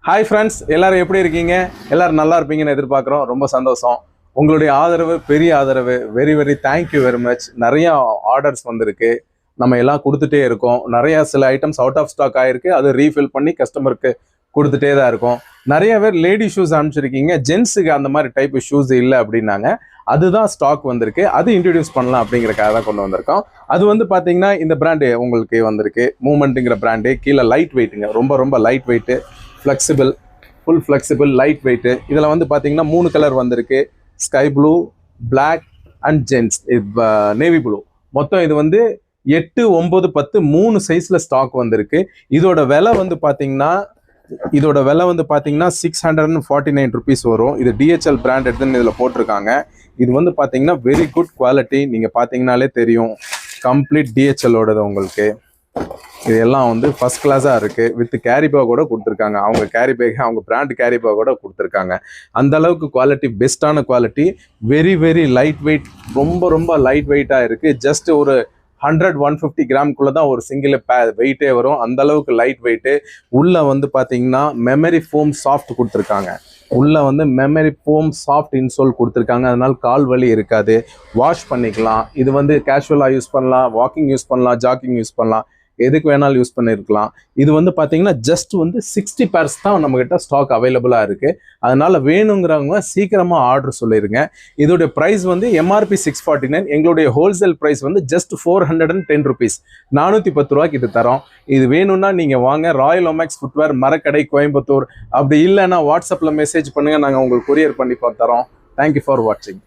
Hi friends, எல்லாரும் எப்படி இருக்கீங்க? எல்லாரும் நல்லா இருப்பீங்கன்னு எதிர்பார்க்குறோம். ரொம்ப சந்தோஷம். உங்களுடைய ஆதரவு பெரிய ஆதரவு. Very very thank you very much. நிறையா ஆர்டர்ஸ் வந்திருக்கு, நம்ம எல்லாம் கொடுத்துட்டே இருக்கோம். நிறையா சில ஐட்டம்ஸ் அவுட் ஆஃப் ஸ்டாக் ஆகிருக்கு, அதை ரீஃபில் பண்ணி கஸ்டமருக்கு கொடுத்துட்டே தான் இருக்கும். நிறைய பேர் லேடி ஷூஸ் அனுப்பிச்சிருக்கீங்க, ஜென்ஸுக்கு அந்த மாதிரி டைப் ஷூஸ் இல்லை அப்படின்னாங்க. அதுதான் ஸ்டாக் வந்திருக்கு, அது இன்ட்ரடியூஸ் பண்ணலாம் அப்படிங்கிறக்காக தான் கொண்டு வந்திருக்கோம். அது வந்து பார்த்தீங்கன்னா இந்த பிராண்டு உங்களுக்கு வந்திருக்கு, மூமெண்ட்டுங்கிற பிராண்டு. கீழே லைட் வெயிட்டுங்க, ரொம்ப ரொம்ப light weight, flexible, full flexible, light weight. இதில் வந்து பார்த்தீங்கன்னா 3 கலர் வந்திருக்கு, sky blue, black and gents navy blue. மொத்தம் இது வந்து 8, 9, 10 3 சைஸில் ஸ்டாக் வந்திருக்கு. இதோட விலை வந்து பார்த்தீங்கன்னா 649 ருபீஸ் வரும். இது டிஹெச்எல் பிராண்ட் எடுத்துன்னு இதில் போட்டிருக்காங்க. இது வந்து பார்த்தீங்கன்னா வெரி குட் குவாலிட்டி. நீங்கள் பார்த்தீங்கன்னாலே தெரியும், கம்ப்ளீட் டிஹெச்எல்லோடது உங்களுக்கு. இது எல்லாம் வந்து ஃபர்ஸ்ட் கிளாஸாக இருக்குது. வித் கேரி பேக் கூட கொடுத்துருக்காங்க. அவங்க கேரி பேக், அவங்க பிராண்ட் கேரி பேக் கூட கொடுத்துருக்காங்க. அந்த அளவுக்கு குவாலிட்டி, பெஸ்ட்டான quality. Very very light weight, ரொம்ப ரொம்ப லைட் வெயிட்டாக இருக்குது. ஜஸ்ட் ஒரு 100-150 கிராம்குள்ளே தான் ஒரு சிங்கிள் வெயிட்டே வரும். அந்த அளவுக்கு லைட் வெயிட்டு. உள்ளே வந்து பார்த்தீங்கன்னா மெமரி ஃபோம் சாஃப்ட் கொடுத்துருக்காங்க. உள்ளே வந்து மெமரி ஃபோம் சாஃப்ட் இன்சோல் கொடுத்துருக்காங்க. அதனால கால் வலி இருக்காது. வாஷ் பண்ணிக்கலாம். இது வந்து கேஷுவலாக யூஸ் பண்ணலாம், வாக்கிங் யூஸ் பண்ணலாம், ஜாக்கிங் யூஸ் பண்ணலாம், எதுக்கு வேணாலும் யூஸ் பண்ணியிருக்கலாம். இது வந்து பார்த்தீங்கன்னா ஜஸ்ட் வந்து 60 பேர்ஸ் தான் நம்மக்கிட்ட ஸ்டாக் அவைலபிளாக இருக்குது. அதனால் வேணுங்கிறவங்க சீக்கிரமாக ஆர்டர் சொல்லிடுங்க. இதோடைய ப்ரைஸ் வந்து எம்ஆர்பி 649. எங்களுடைய ஹோல்சேல் ப்ரைஸ் வந்து ஜஸ்ட் 410 ருபீஸ், 410 ரூபாய்க்கு இது தரோம். இது வேணும்னா நீங்கள் வாங்க. ராயல் ஒமேக்ஸ் ஃபுட்வேர், மரக்கடை, கோயம்புத்தூர். அப்படி இல்லைன்னா வாட்ஸ்அப்பில் மெசேஜ் பண்ணுங்கள், நாங்கள் உங்களுக்கு கொரியர் பண்ணி தரோம். தேங்க்யூ ஃபார் வாட்சிங்.